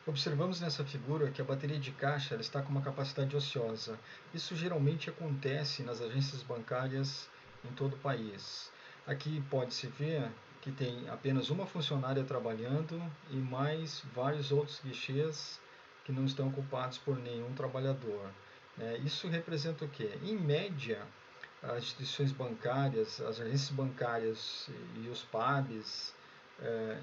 Observamos nessa figura que a bateria de caixa ela está com uma capacidade ociosa. Isso geralmente acontece nas agências bancárias em todo o país. Aqui pode-se ver que tem apenas uma funcionária trabalhando e mais vários outros guichês que não estão ocupados por nenhum trabalhador. Isso representa o quê? Em média, as instituições bancárias, as agências bancárias e os PABs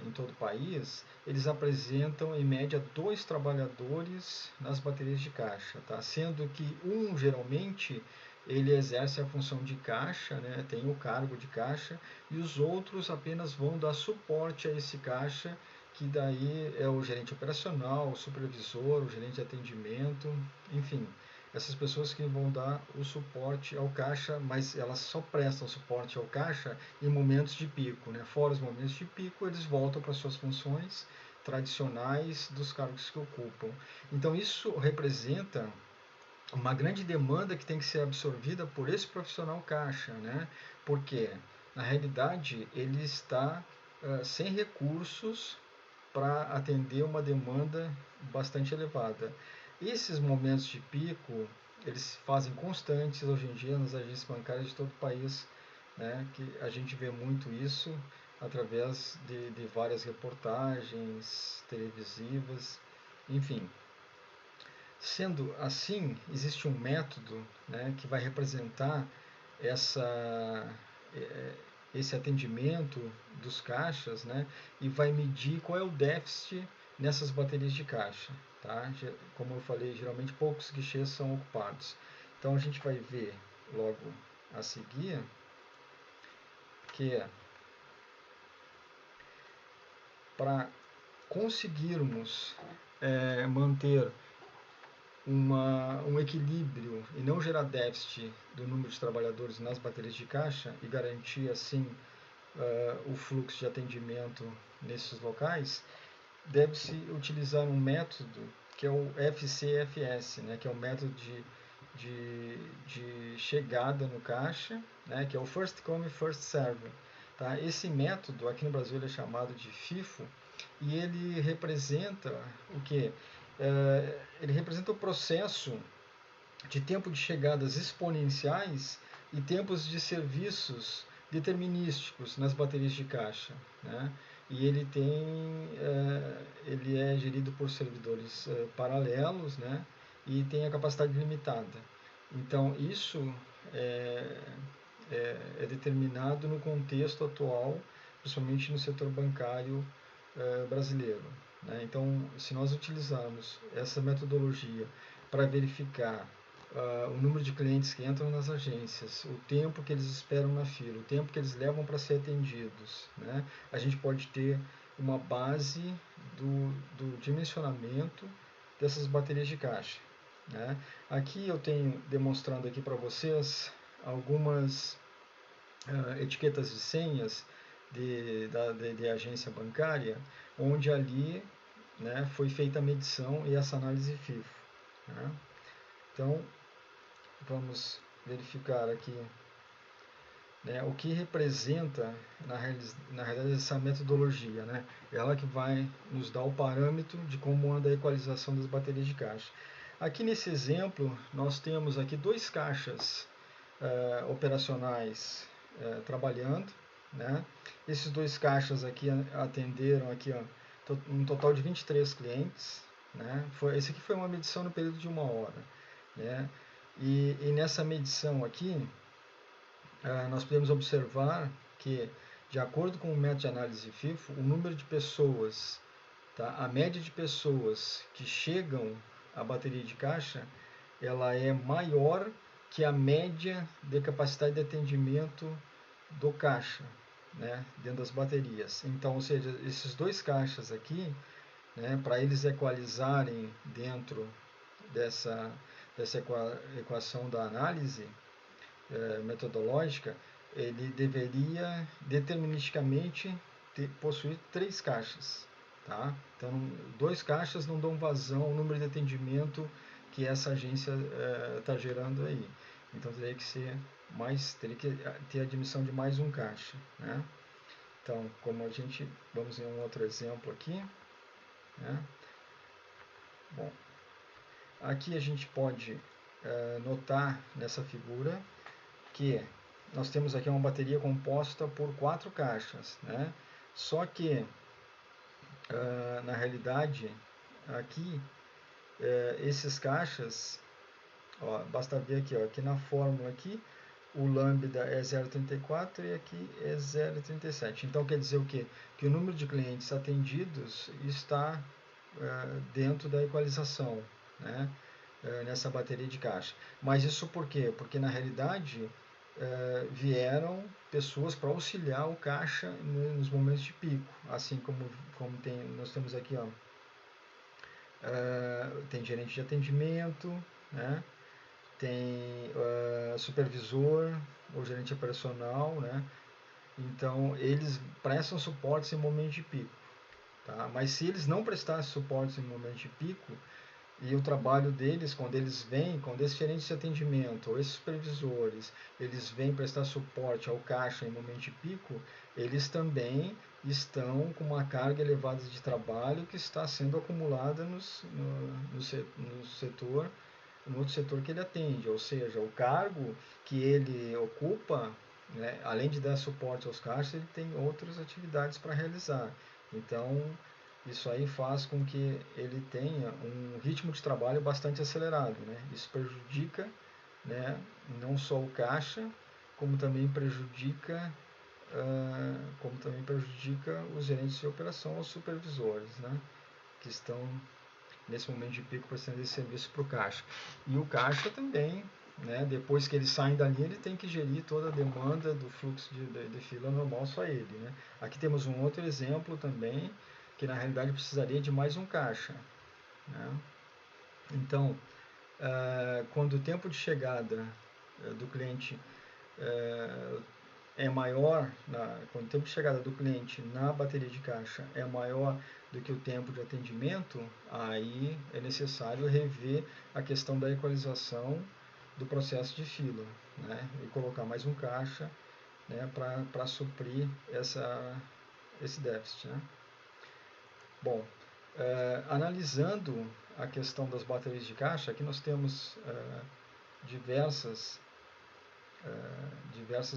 em todo o país, eles apresentam em média 2 trabalhadores nas baterias de caixa, tá? Sendo que um geralmente ele exerce a função de caixa, né? Tem o cargo de caixa, e os outros apenas vão dar suporte a esse caixa, que daí é o gerente operacional, o supervisor, o gerente de atendimento, enfim, essas pessoas que vão dar o suporte ao caixa, mas elas só prestam suporte ao caixa em momentos de pico, né? Fora os momentos de pico, eles voltam para suas funções tradicionais dos cargos que ocupam. Então isso representa uma grande demanda que tem que ser absorvida por esse profissional caixa, né? Porque na realidade ele está sem recursos para atender uma demanda bastante elevada. Esses momentos de pico, eles se fazem constantes hoje em dia nas agências bancárias de todo o país, né, que a gente vê muito isso através de várias reportagens televisivas, enfim. Sendo assim, existe um método, né, que vai representar essa, esse atendimento dos caixas, né, e vai medir qual é o déficit nessas baterias de caixa. Tá? Como eu falei, geralmente poucos guichês são ocupados. Então a gente vai ver logo a seguir que para conseguirmos manter um equilíbrio e não gerar déficit do número de trabalhadores nas baterias de caixa e garantir assim o fluxo de atendimento nesses locais, deve-se utilizar um método que é o FCFS, né, que é o método de chegada no caixa, né, que é o First Come, First Serve. Tá? Esse método, aqui no Brasil, ele é chamado de FIFO, e ele representa o quê? Ele representa o processo de tempo de chegadas exponenciais e tempos de serviços determinísticos nas baterias de caixa, né? E ele é gerido por servidores paralelos, né? E tem a capacidade limitada. Então isso é, é determinado no contexto atual, principalmente no setor bancário brasileiro. Né? Então, se nós utilizarmos essa metodologia para verificar o número de clientes que entram nas agências, o tempo que eles esperam na fila, o tempo que eles levam para ser atendidos, né? A gente pode ter uma base do dimensionamento dessas baterias de caixa. Né? Aqui eu tenho demonstrando aqui para vocês algumas etiquetas de senhas de agência bancária, onde ali, né, foi feita a medição e essa análise FIFO. Né? Então, vamos verificar aqui, né, o que representa, na realidade, essa metodologia. Né? Ela que vai nos dar o parâmetro de como anda a equalização das baterias de caixa. Aqui nesse exemplo, nós temos aqui 2 caixas operacionais trabalhando. Né? Esses 2 caixas aqui atenderam aqui, ó, um total de 23 clientes. Né? Esse aqui foi uma medição no período de 1 hora. Né? E nessa medição aqui, nós podemos observar que, de acordo com o método de análise FIFO, o número de pessoas, tá? A média de pessoas que chegam à bateria de caixa, ela é maior que a média de capacidade de atendimento do caixa, né, dentro das baterias. Então, ou seja, esses 2 caixas aqui, né, para eles equalizarem dentro dessa equação da análise metodológica, ele deveria deterministicamente possuir 3 caixas. Tá? Então, 2 caixas não dão vazão ao número de atendimento que essa agência está gerando aí. Então teria que ter a admissão de mais um caixa. Né? Então, vamos em um outro exemplo aqui. Né? Bom, aqui a gente pode notar nessa figura que nós temos aqui uma bateria composta por 4 caixas, né? Só que, na realidade, aqui, esses caixas, ó, basta ver aqui, ó, aqui na fórmula aqui, o lambda é 0,34 e aqui é 0,37. Então quer dizer o quê? Que o número de clientes atendidos está dentro da equalização, né? Nessa bateria de caixa. Mas isso por quê? Porque na realidade vieram pessoas para auxiliar o caixa nos momentos de pico, assim como nós temos aqui, ó, tem gerente de atendimento, né? Tem supervisor ou gerente operacional, né? Então eles prestam suporte em momento de pico, tá? Mas se eles não prestassem suporte em momento de pico, e o trabalho deles, quando esses gerentes de atendimento ou esses supervisores, eles vêm prestar suporte ao caixa em momento de pico, eles também estão com uma carga elevada de trabalho que está sendo acumulada no setor, no outro setor que ele atende, ou seja, o cargo que ele ocupa, né, além de dar suporte aos caixas, ele tem outras atividades para realizar. Então, isso aí faz com que ele tenha um ritmo de trabalho bastante acelerado, né? Isso prejudica, né, não só o caixa, como também prejudica os gerentes de operação, os supervisores, né, que estão nesse momento de pico prestando esse serviço para o caixa. E o caixa também, né, depois que eles saem dali, ele tem que gerir toda a demanda do fluxo de fila normal, só ele, né? Aqui temos um outro exemplo também, que na realidade precisaria de mais um caixa, né? Então, quando o tempo de chegada do cliente é maior, quando o tempo de chegada do cliente na bateria de caixa é maior do que o tempo de atendimento, aí é necessário rever a questão da equalização do processo de fila, né? E colocar mais um caixa, né, para suprir esse déficit, né? Bom, analisando a questão das baterias de caixa, aqui nós temos diversas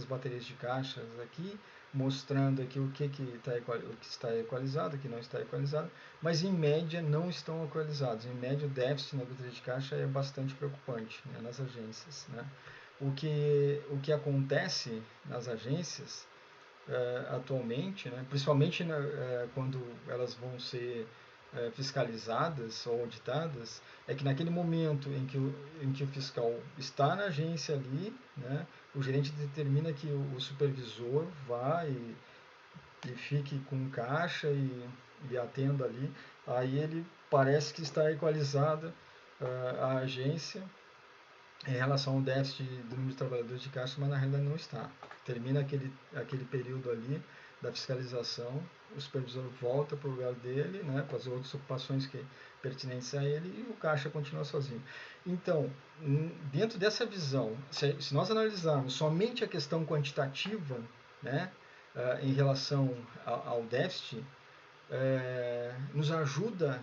baterias de caixas aqui, mostrando aqui o que está equalizado, o que não está equalizado, mas em média não estão equalizados. Em média o déficit na bateria de caixa é bastante preocupante, né, nas agências, né? O que acontece nas agências atualmente, né, principalmente quando elas vão ser fiscalizadas ou auditadas, é que naquele momento em que o fiscal está na agência ali, né, o gerente determina que o supervisor vá e fique com caixa e atenda ali, aí ele parece que está equalizada a agência em relação ao déficit do número de trabalhadores de caixa, mas na realidade não está. Termina aquele período ali da fiscalização, o supervisor volta para o lugar dele, né, para as outras ocupações pertinentes a ele, e o caixa continua sozinho. Então, dentro dessa visão, se nós analisarmos somente a questão quantitativa, né, em relação ao déficit, nos ajuda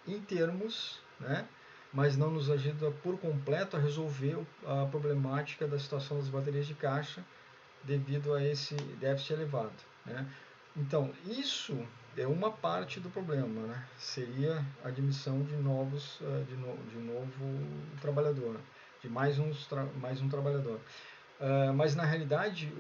em termos, né, mas não nos ajuda por completo a resolver a problemática da situação das baterias de caixa devido a esse déficit elevado, né? Então, isso é uma parte do problema, né? Seria a admissão de novo trabalhador, de mais um trabalhador. Mas na realidade,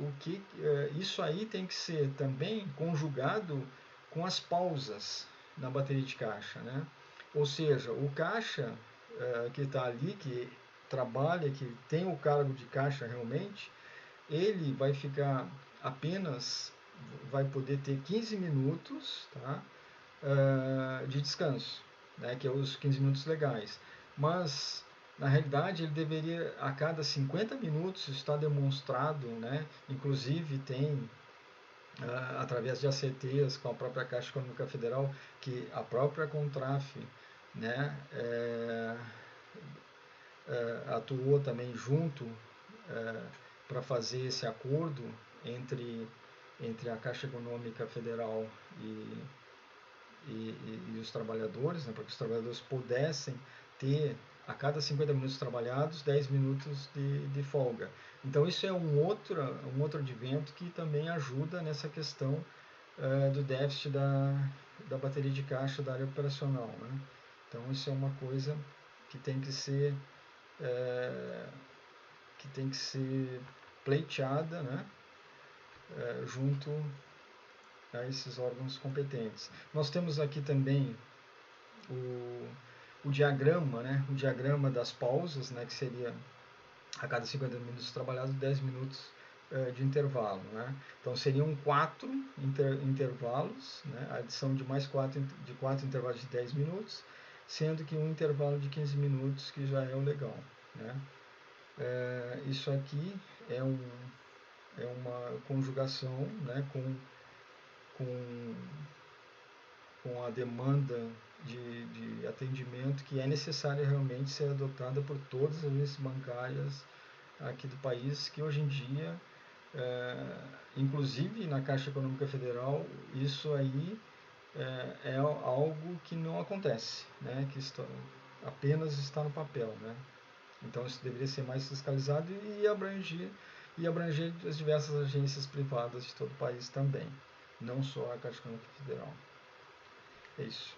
isso aí tem que ser também conjugado com as pausas na bateria de caixa, né? Ou seja, o caixa que está ali, que trabalha, que tem o cargo de caixa realmente, ele vai ficar vai poder ter 15 minutos, tá, de descanso, né, que é os 15 minutos legais. Mas, na realidade, ele deveria, a cada 50 minutos, está demonstrado, né, inclusive tem, através de ACTs com a própria Caixa Econômica Federal, que a própria Contraf, né, atuou também junto para fazer esse acordo entre a Caixa Econômica Federal e os trabalhadores, né, para que os trabalhadores pudessem ter a cada 50 minutos trabalhados 10 minutos de folga. Então isso é um outro advento que também ajuda nessa questão do déficit da bateria de caixa da área operacional, né? Então isso é uma coisa que tem que ser pleiteada, né, junto a esses órgãos competentes. Nós temos aqui também o diagrama, né, o diagrama das pausas, né, que seria a cada 50 minutos trabalhados 10 minutos de intervalo, né? Então seriam 4 intervalos, né? A adição de mais 4 intervalos de 10 minutos, sendo que um intervalo de 15 minutos que já é o legal, né? Isso aqui é uma conjugação, né, com a demanda de atendimento que é necessária realmente ser adotada por todas as agências bancárias aqui do país, que hoje em dia, inclusive na Caixa Econômica Federal, isso aí é algo que não acontece, né, que apenas está no papel, né? Então isso deveria ser mais fiscalizado e abranger as diversas agências privadas de todo o país também, não só a Caixa Econômica Federal. É isso.